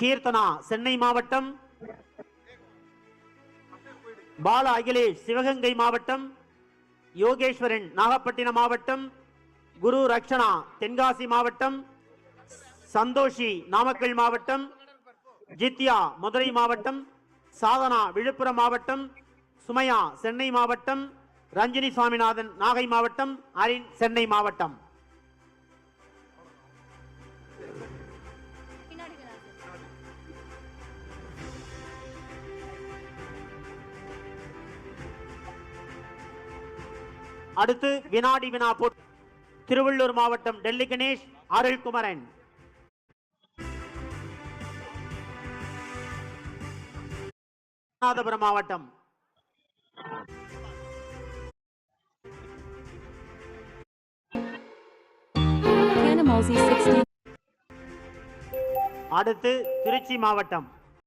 கீர்த்தனா சென்னை மாவட்டம், பால அகிலேஷ் சிவகங்கை மாவட்டம், யோகேஸ்வரன் நாகப்பட்டினம் மாவட்டம், குரு ரக்ஷனா தென்காசி மாவட்டம், சந்தோஷி நாமக்கல் மாவட்டம், ஜித்யா மதுரை மாவட்டம், சாதனா விழுப்புரம் மாவட்டம், சுமையா சென்னை மாவட்டம், ரஞ்சினி சுவாமிநாதன் நாகை மாவட்டம், அரின் சென்னை மாவட்டம். அடுத்து வினாடி வினா போட்டி. திருவள்ளூர் மாவட்டம் டெல்லி கணேஷ், அருள்குமரன். ராமநாதபுரம் மாவட்டம் அடுத்து திருச்சி மாவட்டம்